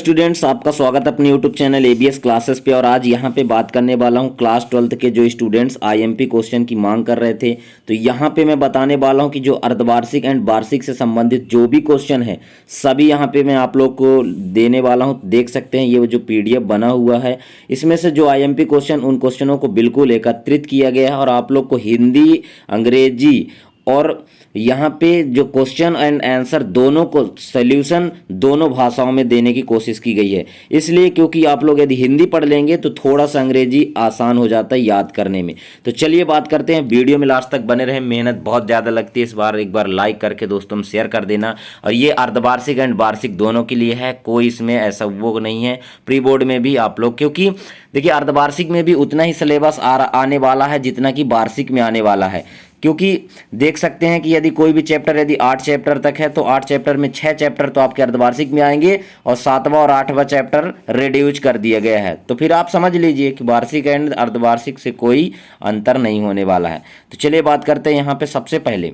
Students, आपका स्वागत है अपने यूट्यूब चैनल एबीएस क्लासेस पे। और आज यहाँ पे बात करने वाला हूँ क्लास 12th के जो स्टूडेंट्स आईएमपी क्वेश्चन की मांग कर रहे थे। तो यहाँ पे मैं बताने वाला हूँ कि जो अर्धवार्षिक एंड वार्षिक से संबंधित जो भी क्वेश्चन है सभी यहाँ पे मैं आप लोग को देने वाला हूँ। देख सकते हैं ये जो पीडीएफ बना हुआ है, इसमें से जो आईएमपी क्वेश्चन उन क्वेश्चनों को बिल्कुल एकत्रित किया गया है और आप लोग को हिंदी, अंग्रेजी और यहाँ पे जो क्वेश्चन एंड आंसर दोनों को सॉल्यूशन दोनों भाषाओं में देने की कोशिश की गई है। इसलिए क्योंकि आप लोग यदि हिंदी पढ़ लेंगे तो थोड़ा सा अंग्रेजी आसान हो जाता है याद करने में। तो चलिए बात करते हैं, वीडियो में लास्ट तक बने रहें, मेहनत बहुत ज़्यादा लगती है। इस बार एक बार लाइक करके दोस्तों में शेयर कर देना। और ये अर्धवार्षिक एंड वार्षिक दोनों के लिए है, कोई इसमें ऐसा वो नहीं है। प्री बोर्ड में भी आप लोग, क्योंकि देखिए अर्धवार्षिक में भी उतना ही सिलेबस आने वाला है जितना कि वार्षिक में आने वाला है। क्योंकि देख सकते हैं कि यदि कोई भी चैप्टर यदि 8 चैप्टर तक है तो 8 चैप्टर में 6 चैप्टर तो आपके अर्धवार्षिक में आएंगे और 7वां और 8वां चैप्टर रिड्यूस कर दिया गया है। तो फिर आप समझ लीजिए कि वार्षिक एंड अर्धवार्षिक से कोई अंतर नहीं होने वाला है। तो चलिए बात करते हैं यहाँ पे सबसे पहले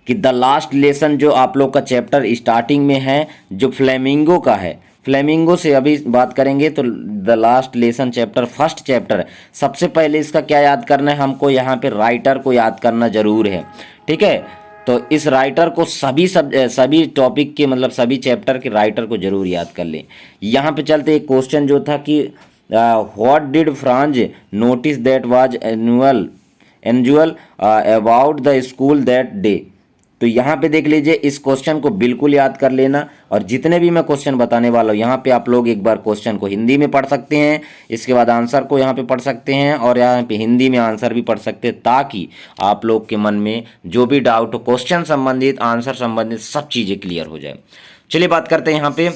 कि द लास्ट लेसन जो आप लोग का चैप्टर स्टार्टिंग में है जो फ्लेमिंगो का है। फ्लेमिंगो से अभी बात करेंगे तो the last lesson chapter first chapter. सबसे पहले इसका क्या याद करना है, हमको यहाँ पे राइटर को याद करना जरूर है। ठीक है, तो इस राइटर को सभी टॉपिक के मतलब सभी चैप्टर के राइटर को जरूर याद कर लें। यहाँ पे चलते एक क्वेश्चन जो था कि what did Franz notice that was annual about the school that day. तो यहाँ पे देख लीजिए, इस क्वेश्चन को बिल्कुल याद कर लेना। और जितने भी मैं क्वेश्चन बताने वाला हूँ यहाँ पे आप लोग एक बार क्वेश्चन को हिंदी में पढ़ सकते हैं, इसके बाद आंसर को यहाँ पे पढ़ सकते हैं और यहाँ पे हिंदी में आंसर भी पढ़ सकते हैं, ताकि आप लोग के मन में जो भी डाउट हो क्वेश्चन संबंधित, आंसर संबंधित सब चीज़ें क्लियर हो जाए। चलिए बात करते हैं, यहाँ पे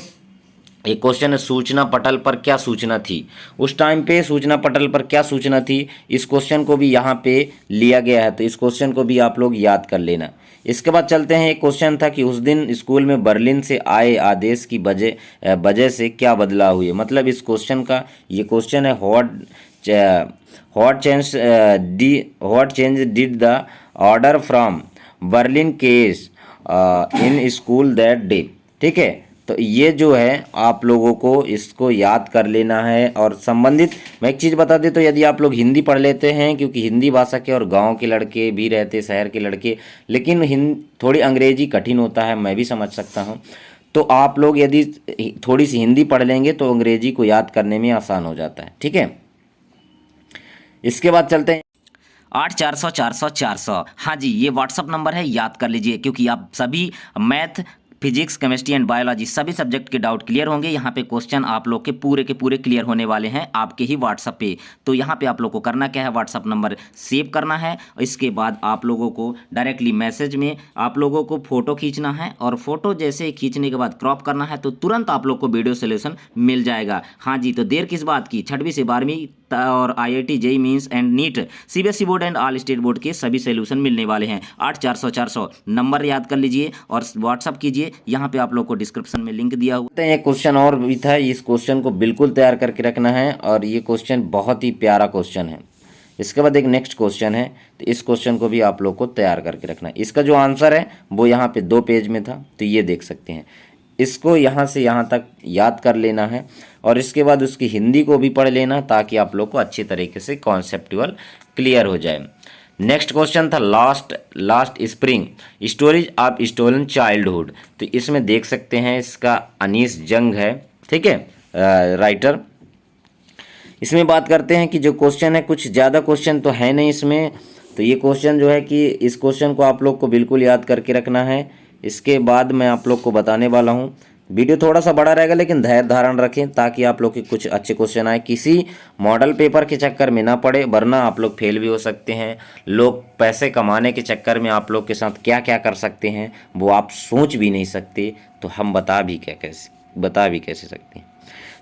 एक क्वेश्चन है सूचना पटल पर क्या सूचना थी। उस टाइम पे सूचना पटल पर क्या सूचना थी, इस क्वेश्चन को भी यहाँ पे लिया गया है। तो इस क्वेश्चन को भी आप लोग याद कर लेना। इसके बाद चलते हैं, एक क्वेश्चन था कि उस दिन स्कूल में बर्लिन से आए आदेश की वजह से क्या बदलाव हुए। मतलब इस क्वेश्चन का ये क्वेश्चन है what change did the order from Berlin case in school that day. ठीक है, तो ये जो है आप लोगों को इसको याद कर लेना है। और संबंधित मैं एक चीज़ बता दें, तो यदि आप लोग हिंदी पढ़ लेते हैं, क्योंकि हिंदी भाषा के और गांव के लड़के भी रहते, शहर के लड़के, लेकिन थोड़ी अंग्रेजी कठिन होता है, मैं भी समझ सकता हूं। तो आप लोग यदि थोड़ी सी हिंदी पढ़ लेंगे तो अंग्रेजी को याद करने में आसान हो जाता है। ठीक है, इसके बाद चलते हैं 8400 हाँ जी, ये व्हाट्सअप नंबर है, याद कर लीजिए, क्योंकि आप सभी math, physics, chemistry and biology सभी सब्जेक्ट के डाउट क्लियर होंगे। यहाँ पे क्वेश्चन आप लोग के पूरे क्लियर होने वाले हैं आपके ही व्हाट्सअप पे। तो यहाँ पे आप लोग को करना क्या है, व्हाट्सअप नंबर सेव करना है। इसके बाद आप लोगों को डायरेक्टली मैसेज में आप लोगों को फोटो खींचना है, और फोटो जैसे खींचने के बाद क्रॉप करना है तो तुरंत आप लोग को वीडियो सोल्यूशन मिल जाएगा। हाँ जी, तो देर किस बात की, 6वीं से 12वीं और IIT, JEE mains and NEET, CBSE board and all state board के सभी सोल्यूशन मिलने वाले हैं। 8400 नंबर याद कर लीजिए और व्हाट्सअप कीजिए। यहाँ पे आप लोग को डिस्क्रिप्शन में लिंक दिया हुआ है। एक क्वेश्चन और भी था, इस क्वेश्चन को बिल्कुल तैयार करके रखना है और ये क्वेश्चन बहुत ही प्यारा क्वेश्चन है। इसके बाद एक नेक्स्ट क्वेश्चन है, तो इस क्वेश्चन को भी आप लोग को तैयार करके रखना है। इसका जो आंसर है वो यहाँ पे 2 पेज में था, तो ये देख सकते हैं। इसको यहाँ से यहाँ तक याद कर लेना है और इसके बाद उसकी हिंदी को भी पढ़ लेना, ताकि आप लोग को अच्छी तरीके से कॉन्सेप्चुअल क्लियर हो जाए। नेक्स्ट क्वेश्चन था last spring stories of stolen childhood. तो इसमें देख सकते हैं इसका अनीस जंग है, ठीक है, राइटर। इसमें बात करते हैं कि जो क्वेश्चन है, कुछ ज़्यादा क्वेश्चन तो है नहीं इसमें। तो ये क्वेश्चन जो है कि इस क्वेश्चन को आप लोग को बिल्कुल याद करके रखना है। इसके बाद मैं आप लोग को बताने वाला हूँ। वीडियो थोड़ा सा बड़ा रहेगा, लेकिन धैर्य धारण रखें ताकि आप लोग के कुछ अच्छे क्वेश्चन आए। किसी मॉडल पेपर के चक्कर में ना पड़े, वरना आप लोग फेल भी हो सकते हैं। लोग पैसे कमाने के चक्कर में आप लोग के साथ क्या क्या कर सकते हैं वो आप सोच भी नहीं सकते, तो हम बता भी कैसे सकते हैं।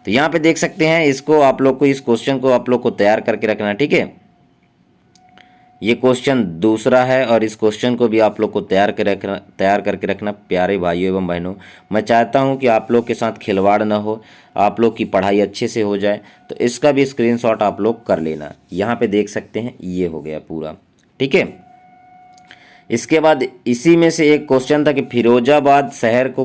तो यहाँ पे देख सकते हैं, इसको आप लोग को, इस क्वेश्चन को आप लोग को तैयार करके रखना, ठीक है। ये क्वेश्चन दूसरा है और इस क्वेश्चन को भी आप लोग को तैयार करके रखना। प्यारे भाइयों एवं बहनों, मैं चाहता हूं कि आप लोग के साथ खिलवाड़ ना हो, आप लोग की पढ़ाई अच्छे से हो जाए। तो इसका भी स्क्रीनशॉट आप लोग कर लेना। यहाँ पे देख सकते हैं, ये हो गया पूरा, ठीक है। इसके बाद इसी में से एक क्वेश्चन था कि फिरोजाबाद शहर को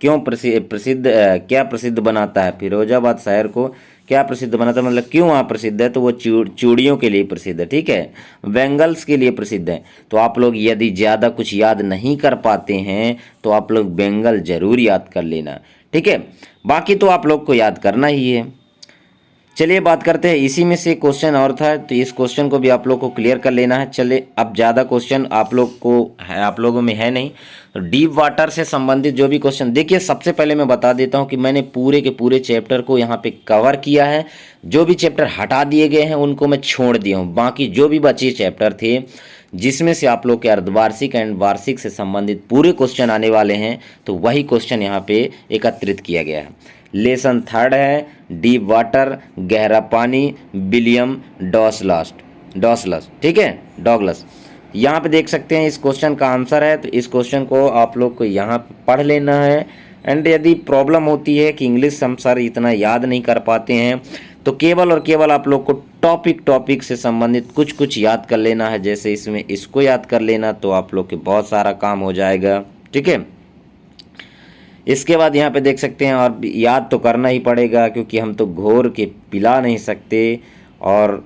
क्यों क्या प्रसिद्ध बनाता है? फिरोजाबाद शहर को क्या प्रसिद्ध बनाता है, मतलब क्यों वहाँ प्रसिद्ध है? तो वो चूड़ियों के लिए प्रसिद्ध है, ठीक है, बैंगल्स के लिए प्रसिद्ध है। तो आप लोग यदि ज़्यादा कुछ याद नहीं कर पाते हैं तो आप लोग बेंगल जरूर याद कर लेना, ठीक है। बाकी तो आप लोग को याद करना ही है। चलिए बात करते हैं, इसी में से क्वेश्चन और था तो इस क्वेश्चन को भी आप लोग को क्लियर कर लेना है। चले, अब ज़्यादा क्वेश्चन आप लोगों में है नहीं, तो डीप वाटर से संबंधित जो भी क्वेश्चन, देखिए सबसे पहले मैं बता देता हूं कि मैंने पूरे के पूरे चैप्टर को यहाँ पे कवर किया है। जो भी चैप्टर हटा दिए गए हैं उनको मैं छोड़ दिया हूँ, बाकी जो भी बचे चैप्टर थे जिसमें से आप लोग के अर्धवार्षिक एंड वार्षिक से संबंधित पूरे क्वेश्चन आने वाले हैं, तो वही क्वेश्चन यहाँ पे एकत्रित किया गया है। लेसन थर्ड है डीप वाटर, गहरा पानी, विलियम डॉसलस, ठीक है, डॉगलस। यहाँ पे देख सकते हैं इस क्वेश्चन का आंसर है, तो इस क्वेश्चन को आप लोग को यहाँ पे पढ़ लेना है। एंड यदि प्रॉब्लम होती है कि इंग्लिश हम सर इतना याद नहीं कर पाते हैं, तो केवल और केवल आप लोग को टॉपिक से संबंधित कुछ याद कर लेना है। जैसे इसमें इसको याद कर लेना तो आप लोग के बहुत सारा काम हो जाएगा, ठीक है। इसके बाद यहाँ पे देख सकते हैं, और याद तो करना ही पड़ेगा क्योंकि हम तो घोर के पिला नहीं सकते, और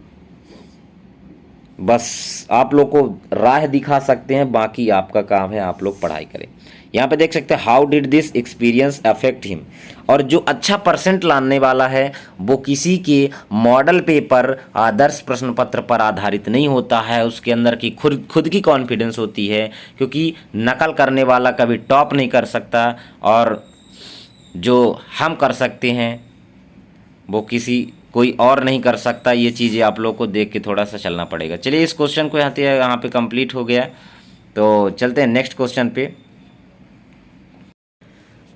बस आप लोग को राह दिखा सकते हैं, बाकी आपका काम है आप लोग पढ़ाई करें। यहाँ पे देख सकते हैं how did this experience affect him, और जो अच्छा परसेंट लाने वाला है वो किसी के मॉडल पेपर आदर्श प्रश्न पत्र पर आधारित नहीं होता है, उसके अंदर की खुद की कॉन्फिडेंस होती है, क्योंकि नकल करने वाला कभी टॉप नहीं कर सकता, और जो हम कर सकते हैं वो कोई और नहीं कर सकता। ये चीज़ें आप लोग को देख के थोड़ा सा चलना पड़ेगा। चलिए इस क्वेश्चन को यहाँ पे कंप्लीट हो गया, तो चलते हैं नेक्स्ट क्वेश्चन पे।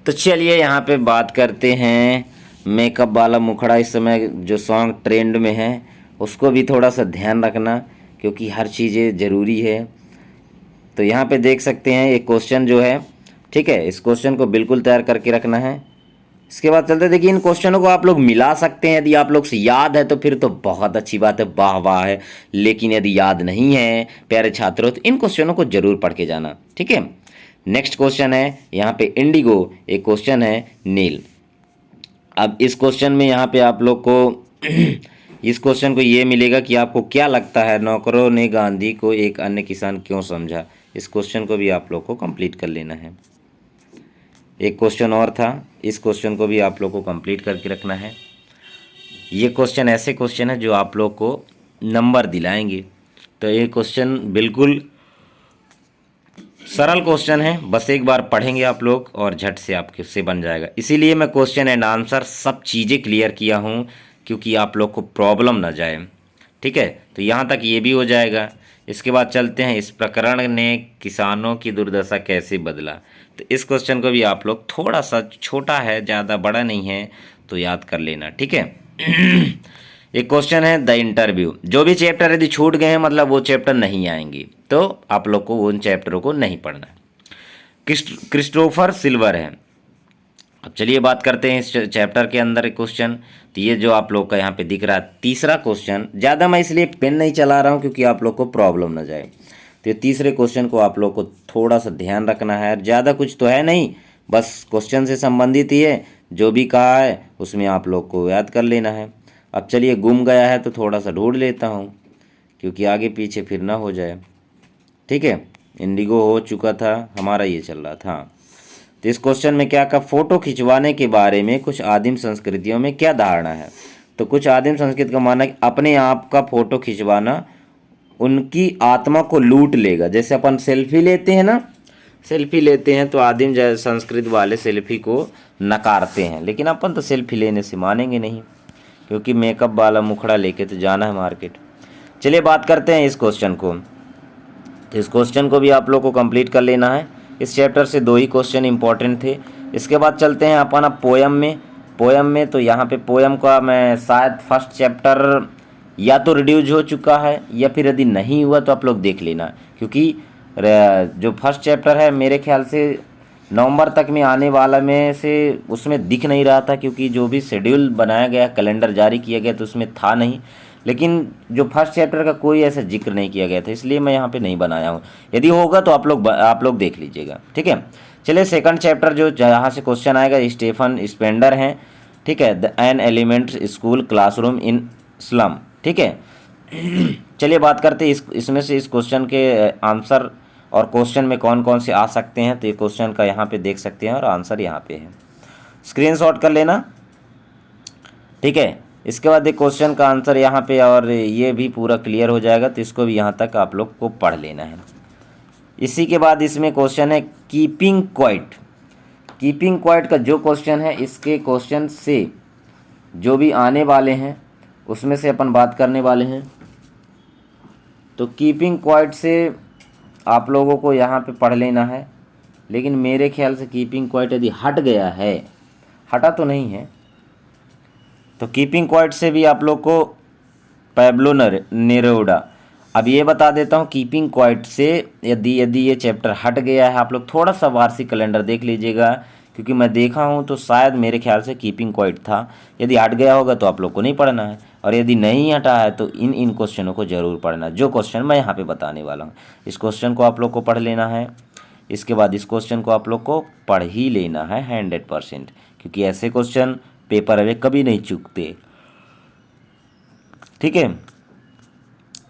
तो चलिए यहाँ पे बात करते हैं मेकअप वाला मुखड़ा। इस समय जो सॉन्ग ट्रेंड में है उसको भी थोड़ा सा ध्यान रखना, क्योंकि हर चीज़ें ज़रूरी है। तो यहाँ पे देख सकते हैं एक क्वेश्चन जो है, ठीक है, इस क्वेश्चन को बिल्कुल तैयार करके रखना है। इसके बाद चलते, देखिए इन क्वेश्चनों को आप लोग मिला सकते हैं, यदि आप लोग से याद है तो फिर तो बहुत अच्छी बात है, वाह वाह है। लेकिन यदि याद नहीं है प्यारे छात्रों, तो इन क्वेश्चनों को जरूर पढ़ के जाना, ठीक है। नेक्स्ट क्वेश्चन है यहाँ पे इंडिगो, एक क्वेश्चन है नील। अब इस क्वेश्चन में यहाँ पे आप लोग को इस क्वेश्चन को ये मिलेगा कि आपको क्या लगता है नौकरों ने गांधी को एक अन्य किसान क्यों समझा। इस क्वेश्चन को भी आप लोग को कंप्लीट कर लेना है। एक क्वेश्चन और था, इस क्वेश्चन को भी आप लोग को कंप्लीट करके रखना है। ये क्वेश्चन ऐसे क्वेश्चन है जो आप लोग को नंबर दिलाएंगे। तो ये क्वेश्चन बिल्कुल सरल क्वेश्चन है, बस एक बार पढ़ेंगे आप लोग और झट से आपके से बन जाएगा। इसीलिए मैं क्वेश्चन एंड आंसर सब चीज़ें क्लियर किया हूँ, क्योंकि आप लोग को प्रॉब्लम ना जाए, ठीक है। तो यहाँ तक ये भी हो जाएगा। इसके बाद चलते हैं, इस प्रकरण ने किसानों की दुर्दशा कैसे बदला। तो इस क्वेश्चन को भी आप लोग थोड़ा सा छोटा है, ज़्यादा बड़ा नहीं है, तो याद कर लेना, ठीक है। एक क्वेश्चन है द इंटरव्यू। जो भी चैप्टर यदि छूट गए हैं मतलब वो चैप्टर नहीं आएंगे, तो आप लोग को उन चैप्टरों को नहीं पढ़ना है। क्रिस्टोफर सिल्वर है। अब चलिए बात करते हैं इस चैप्टर के अंदर एक क्वेश्चन। तो ये जो आप लोग का यहाँ पे दिख रहा है तीसरा क्वेश्चन, ज़्यादा मैं इसलिए पेन नहीं चला रहा हूँ क्योंकि आप लोग को प्रॉब्लम ना जाए। तो ये तीसरे क्वेश्चन को आप लोग को थोड़ा सा ध्यान रखना है। ज़्यादा कुछ तो है नहीं, बस क्वेश्चन से संबंधित ही है, जो भी कहा है उसमें आप लोग को याद कर लेना है। अब चलिए गुम गया है तो थोड़ा सा ढूंढ लेता हूँ, क्योंकि आगे पीछे फिर ना हो जाए, ठीक है। इंडिगो हो चुका था हमारा, ये चल रहा था। तो इस क्वेश्चन में क्या कहा, फोटो खिंचवाने के बारे में कुछ आदिम संस्कृतियों में क्या धारणा है। तो कुछ आदिम संस्कृति का मानना है कि अपने आप का फोटो खिंचवाना उनकी आत्मा को लूट लेगा। जैसे अपन सेल्फी लेते हैं ना, सेल्फी लेते हैं तो आदिम संस्कृति वाले सेल्फी को नकारते हैं, लेकिन अपन तो सेल्फी लेने से मानेंगे नहीं, क्योंकि मेकअप वाला मुखड़ा लेके तो जाना है मार्केट। चलिए बात करते हैं इस क्वेश्चन को। तो इस क्वेश्चन को भी आप लोग को कंप्लीट कर लेना है। इस चैप्टर से 2 ही क्वेश्चन इंपॉर्टेंट थे। इसके बाद चलते हैं अपन अब पोयम में। तो यहाँ पे पोयम का मैं शायद फर्स्ट चैप्टर या तो रिड्यूज हो चुका है, या फिर यदि नहीं हुआ तो आप लोग देख लेना, क्योंकि जो फर्स्ट चैप्टर है मेरे ख्याल से नवंबर तक में आने वाला में से उसमें दिख नहीं रहा था, क्योंकि जो भी शेड्यूल बनाया गया, कैलेंडर जारी किया गया तो उसमें था नहीं। लेकिन जो फर्स्ट चैप्टर का कोई ऐसा जिक्र नहीं किया गया था, इसलिए मैं यहाँ पे नहीं बनाया हूँ। यदि होगा तो आप लोग देख लीजिएगा, ठीक है। चलिए सेकंड चैप्टर जो जहाँ से क्वेश्चन आएगा स्टीफन स्पेंडर हैं, ठीक है, the an elementary school classroom in slum, ठीक है। चलिए बात करते हैं इसमें से इस क्वेश्चन के आंसर और क्वेश्चन में कौन कौन से आ सकते हैं। तो ये क्वेश्चन का यहाँ पे देख सकते हैं और आंसर यहाँ पे है, स्क्रीनशॉट कर लेना, ठीक है। इसके बाद एक क्वेश्चन का आंसर यहाँ पे और ये भी पूरा क्लियर हो जाएगा, तो इसको भी यहाँ तक आप लोग को पढ़ लेना है। इसी के बाद इसमें क्वेश्चन है कीपिंग क्वाइट। कीपिंग क्वाइट का जो क्वेश्चन है, इसके क्वेश्चन से जो भी आने वाले हैं उसमें से अपन बात करने वाले हैं। तो कीपिंग क्वाइट से आप लोगों को यहाँ पे पढ़ लेना है, लेकिन मेरे ख्याल से कीपिंग क्वाइट यदि हट गया है, हटा तो नहीं है, तो कीपिंग क्वाइट से भी आप लोग को पैब्लो नेरूदा। अब ये बता देता हूँ, कीपिंग क्वाइट से यदि ये चैप्टर हट गया है, आप लोग थोड़ा सा वार्षिक कैलेंडर देख लीजिएगा, क्योंकि मैं देखा हूँ तो शायद मेरे ख्याल से कीपिंग क्वाइट था। यदि हट गया होगा तो आप लोग को नहीं पढ़ना है, और यदि नहीं हटा है तो इन क्वेश्चनों को ज़रूर पढ़ना, जो क्वेश्चन मैं यहाँ पे बताने वाला हूँ। इस क्वेश्चन को आप लोग को पढ़ लेना है, इसके बाद इस क्वेश्चन को आप लोग को पढ़ ही लेना है 100%, क्योंकि ऐसे क्वेश्चन पेपर में कभी नहीं चूकते, ठीक है।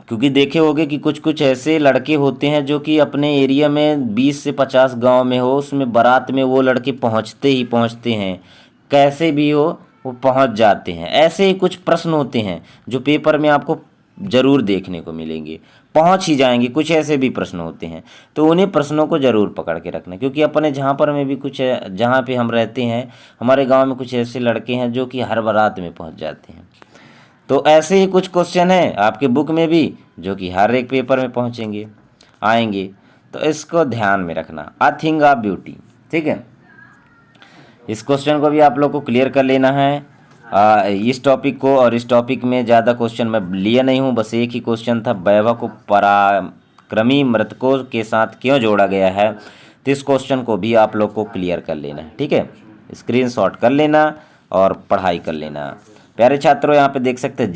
क्योंकि देखे होंगे कि कुछ कुछ ऐसे लड़के होते हैं जो कि अपने एरिया में 20 से 50 गांव में हो, उसमें बारात में वो लड़के पहुंचते ही पहुंचते हैं, कैसे भी हो वो पहुंच जाते हैं। ऐसे ही कुछ प्रश्न होते हैं जो पेपर में आपको ज़रूर देखने को मिलेंगे, पहुंच ही जाएंगे। कुछ ऐसे भी प्रश्न होते हैं, तो उन्हीं प्रश्नों को ज़रूर पकड़ के रखना, क्योंकि अपने जहाँ पर में भी कुछ है, जहाँ पे हम रहते हैं हमारे गाँव में कुछ ऐसे लड़के हैं जो कि हर बारात में पहुँच जाते हैं। तो ऐसे ही कुछ क्वेश्चन है आपके बुक में भी जो कि हर एक पेपर में पहुंचेंगे, आएंगे, तो इसको ध्यान में रखना। अ थिंग ऑफ ब्यूटी, ठीक है। इस क्वेश्चन को भी आप लोग को क्लियर कर लेना है इस टॉपिक को। और इस टॉपिक में ज़्यादा क्वेश्चन मैं लिया नहीं हूँ, बस एक ही क्वेश्चन था, वैभव को पराक्रमी मृतकों के साथ क्यों जोड़ा गया है। तो इस क्वेश्चन को भी आप लोग को क्लियर कर लेना है, ठीक है। स्क्रीनशॉट कर लेना और पढ़ाई कर लेना। प्यारे छात्रों, यहाँ पे देख सकते हैं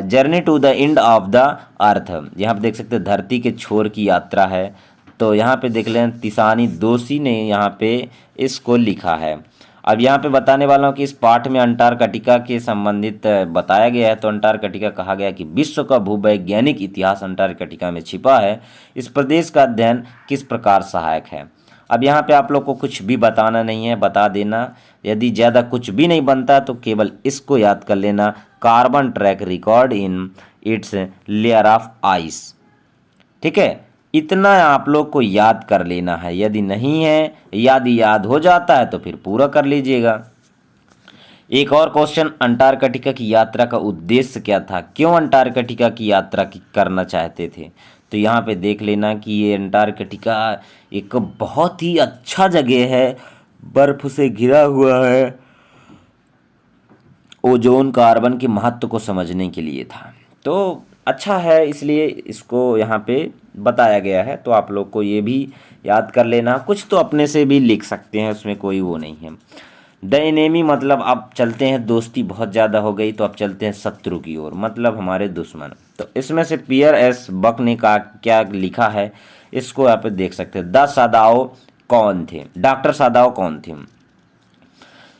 journey to the end of the earth. यहाँ पे देख सकते हैं धरती के छोर की यात्रा है। तो यहाँ पे देख लें, तिसानी दोषी ने यहाँ पे इसको लिखा है। अब यहाँ पे बताने वाला हूँ कि इस पाठ में अंटार्कटिका के संबंधित बताया गया है। तो अंटार्कटिका कहा गया कि विश्व का भूवैज्ञानिक इतिहास अंटार्कटिका में छिपा है। इस प्रदेश का अध्ययन किस प्रकार सहायक है। अब यहाँ पे आप लोग को कुछ भी बताना नहीं है, बता देना। यदि ज़्यादा कुछ भी नहीं बनता तो केवल इसको याद कर लेना, carbon track record in its layer of ice, ठीक है। इतना आप लोग को याद कर लेना है। यदि नहीं है, यदि याद हो जाता है तो फिर पूरा कर लीजिएगा। एक और क्वेश्चन, अंटार्कटिका की यात्रा का उद्देश्य क्या था, क्यों अंटार्कटिका की यात्रा करना चाहते थे। तो यहाँ पे देख लेना कि ये अंटार्कटिका एक बहुत ही अच्छा जगह है, बर्फ से घिरा हुआ है, ओजोन कार्बन के महत्व को समझने के लिए था। तो अच्छा है, इसलिए इसको यहाँ पे बताया गया है। तो आप लोग को ये भी याद कर लेना। कुछ तो अपने से भी लिख सकते हैं, उसमें कोई वो नहीं है। द एनेमी मतलब अब चलते हैं, दोस्ती बहुत ज़्यादा हो गई तो अब चलते हैं शत्रु की ओर, मतलब हमारे दुश्मन। तो इसमें से पियर एस बक ने क्या लिखा है, इसको आप देख सकते हैं। द सादाओ कौन थे, डॉक्टर सादाओ कौन थे,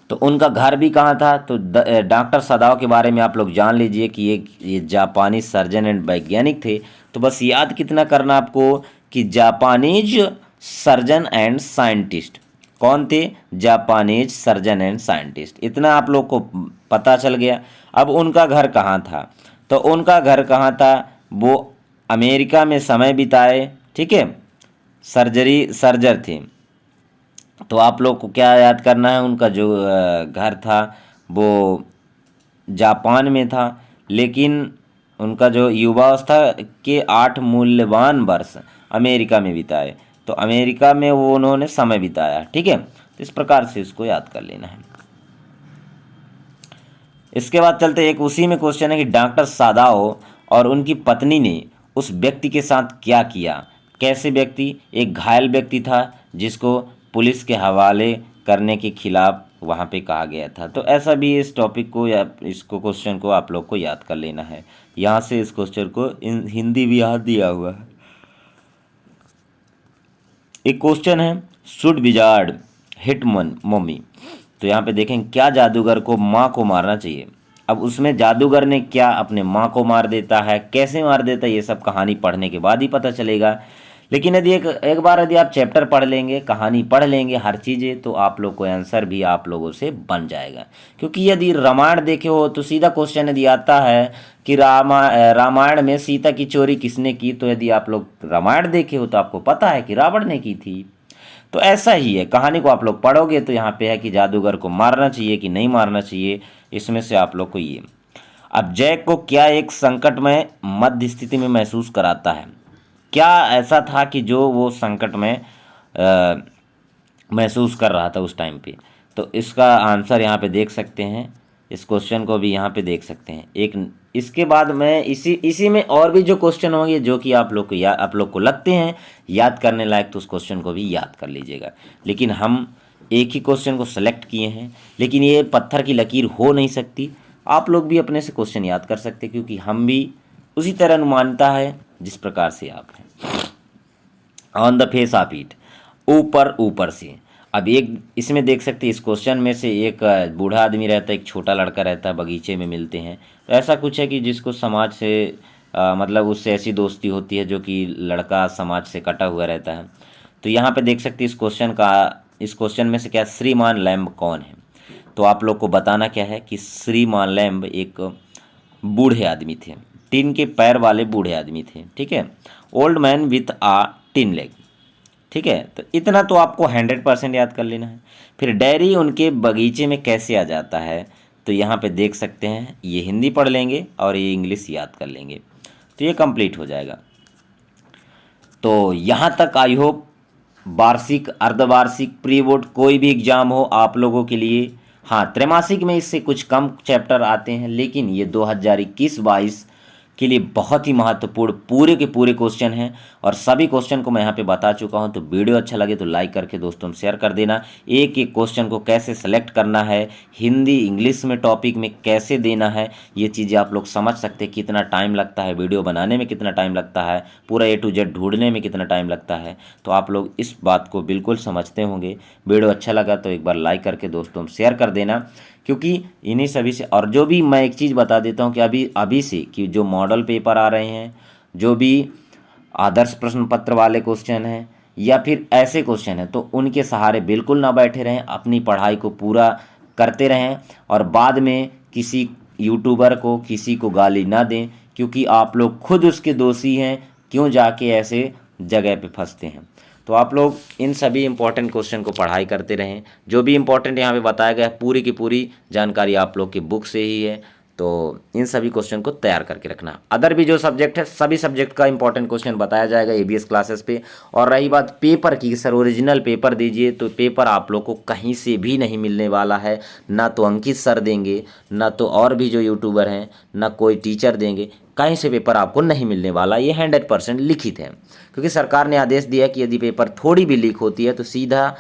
तो उनका घर भी कहाँ था। तो डॉक्टर सादाओ के बारे में आप लोग जान लीजिए कि ये जापानी सर्जन एंड वैज्ञानिक थे। तो बस याद कितना करना आपको कि जापानीज सर्जन एंड साइंटिस्ट कौन थे, जापानीज सर्जन एंड साइंटिस्ट, इतना आप लोग को पता चल गया। अब उनका घर कहाँ था, तो उनका घर कहाँ था, वो अमेरिका में समय बिताए, ठीक है, सर्जर थे। तो आप लोग को क्या याद करना है, उनका जो घर था वो जापान में था, लेकिन उनका जो युवावस्था के 8 मूल्यवान वर्ष अमेरिका में बिताए। तो अमेरिका में वो उन्होंने समय बिताया, ठीक है। तो इस प्रकार से इसको याद कर लेना है। इसके बाद चलते एक उसी में क्वेश्चन है कि डॉक्टर सादाओ और उनकी पत्नी ने उस व्यक्ति के साथ क्या किया। कैसे व्यक्ति, एक घायल व्यक्ति था जिसको पुलिस के हवाले करने के खिलाफ वहाँ पे कहा गया था। तो ऐसा भी इस टॉपिक को या इसको क्वेश्चन को आप लोग को याद कर लेना है। यहाँ से इस क्वेश्चन को हिंदी भी याद दिया हुआ है। एक क्वेश्चन है, शुड विजार्ड हिट मम्मी। तो यहाँ पे देखें, क्या जादूगर को माँ को मारना चाहिए। अब उसमें जादूगर ने क्या अपने माँ को मार देता है, कैसे मार देता है, ये सब कहानी पढ़ने के बाद ही पता चलेगा। लेकिन यदि एक बार यदि आप चैप्टर पढ़ लेंगे, कहानी पढ़ लेंगे, हर चीज़ें, तो आप लोग को आंसर भी आप लोगों से बन जाएगा। क्योंकि यदि रामायण देखे हो तो सीधा क्वेश्चन यदि आता है कि रामायण में सीता की चोरी किसने की, तो यदि आप लोग रामायण देखे हो तो आपको पता है कि रावण ने की थी। तो ऐसा ही है, कहानी को आप लोग पढ़ोगे तो यहाँ पे है कि जादूगर को मारना चाहिए कि नहीं मारना चाहिए, इसमें से आप लोग को ये। अब जैक को क्या एक संकटमय मध्य स्थिति में महसूस कराता है। क्या ऐसा था कि जो वो संकट में महसूस कर रहा था उस टाइम पे। तो इसका आंसर यहाँ पे देख सकते हैं, इस क्वेश्चन को भी यहाँ पे देख सकते हैं। एक इसके बाद मैं इसी में और भी जो क्वेश्चन होंगे जो कि आप लोग को लगते हैं याद करने लायक, तो उस क्वेश्चन को भी याद कर लीजिएगा। लेकिन हम एक ही क्वेश्चन को सेलेक्ट किए हैं, लेकिन ये पत्थर की लकीर हो नहीं सकती। आप लोग भी अपने से क्वेश्चन याद कर सकते हैं, क्योंकि हम भी उसी तरह अनुमानता है जिस प्रकार से आप हैं। On the face of it, ऊपर से। अब एक इसमें देख सकते हैं, इस क्वेश्चन में से एक बूढ़ा आदमी रहता है, एक छोटा लड़का रहता है, बगीचे में मिलते हैं। तो ऐसा कुछ है कि जिसको समाज से मतलब उससे ऐसी दोस्ती होती है जो कि लड़का समाज से कटा हुआ रहता है। तो यहाँ पे देख सकते हैं इस क्वेश्चन में से क्या श्रीमान लैम्ब कौन है। तो आप लोग को बताना क्या है कि श्रीमान लैम्ब एक बूढ़े आदमी थे, टिन के पैर वाले बूढ़े आदमी थे, ठीक है। Old man with a tin leg, ठीक है। तो इतना तो आपको 100% याद कर लेना है। फिर डायरी उनके बगीचे में कैसे आ जाता है, तो यहाँ पे देख सकते हैं, ये हिंदी पढ़ लेंगे और ये इंग्लिश याद कर लेंगे, तो ये कंप्लीट हो जाएगा। तो यहाँ तक आई होप वार्षिक, अर्धवार्षिक, प्री बोर्ड कोई भी एग्जाम हो आप लोगों के लिए, हाँ त्रैमासिक में इससे कुछ कम चैप्टर आते हैं, लेकिन ये 2021-22 के लिए बहुत ही महत्वपूर्ण पूरे के पूरे क्वेश्चन हैं। और सभी क्वेश्चन को मैं यहाँ पे बता चुका हूँ। तो वीडियो अच्छा लगे तो लाइक करके दोस्तों में शेयर कर देना। एक एक क्वेश्चन को कैसे सेलेक्ट करना है, हिंदी इंग्लिश में टॉपिक में कैसे देना है, ये चीज़ें आप लोग समझ सकते हैं। कितना टाइम लगता है वीडियो बनाने में, कितना टाइम लगता है पूरा A to Z ढूंढने में, कितना टाइम लगता है। तो आप लोग इस बात को बिल्कुल समझते होंगे। वीडियो अच्छा लगा तो एक बार लाइक करके दोस्तों में शेयर कर देना, क्योंकि इन्हीं सभी से। और जो भी मैं एक चीज़ बता देता हूँ कि अभी से कि जो मॉडल पेपर आ रहे हैं, जो भी आदर्श प्रश्न पत्र वाले क्वेश्चन हैं या फिर ऐसे क्वेश्चन हैं, तो उनके सहारे बिल्कुल ना बैठे रहें, अपनी पढ़ाई को पूरा करते रहें और बाद में किसी यूट्यूबर को, किसी को गाली ना दें, क्योंकि आप लोग खुद उसके दोषी हैं, क्यों जाके ऐसे जगह पे फंसते हैं। तो आप लोग इन सभी इंपॉर्टेंट क्वेश्चन को पढ़ाई करते रहें। जो भी इंपॉर्टेंट यहाँ पे बताया गया है, पूरी की पूरी जानकारी आप लोग की बुक से ही है। तो इन सभी क्वेश्चन को तैयार करके रखना। अदर भी जो सब्जेक्ट है, सभी सब्जेक्ट का इंपॉर्टेंट क्वेश्चन बताया जाएगा ABS क्लासेस पे। और रही बात पेपर की, सर ओरिजिनल पेपर दीजिए, तो पेपर आप लोग को कहीं से भी नहीं मिलने वाला है। ना तो अंकित सर देंगे, ना तो और भी जो यूट्यूबर हैं, ना कोई टीचर देंगे, कहीं से पेपर आपको नहीं मिलने वाला। ये 100% लिखित है, क्योंकि सरकार ने आदेश दिया कि यदि पेपर थोड़ी भी लीक होती है तो सीधा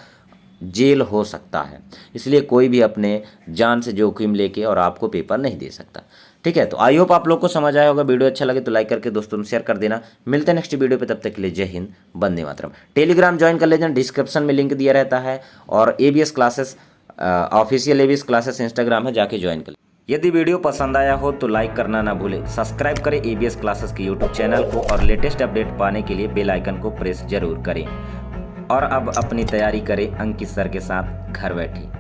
जेल हो सकता है। इसलिए कोई भी अपने जान से जोखिम लेके और आपको पेपर नहीं दे सकता, ठीक है। तो आई होप आप लोग को समझ आया होगा। वीडियो अच्छा लगे तो लाइक करके दोस्तों में शेयर कर देना। मिलते हैं नेक्स्ट वीडियो पे, तब तक के लिए जय हिंद, वंदे मातरम। टेलीग्राम ज्वाइन कर लेना, डिस्क्रिप्शन में लिंक दिया रहता है। और ABS classes official ABS classes Instagram है, जाके ज्वाइन कर। यदि वीडियो पसंद आया हो तो लाइक करना ना भूलें। सब्सक्राइब करें ABS क्लासेस के यूट्यूब चैनल को और लेटेस्ट अपडेट पाने के लिए बेल आइकन को प्रेस जरूर करें। और अब अपनी तैयारी करें अंकित सर के साथ घर बैठे।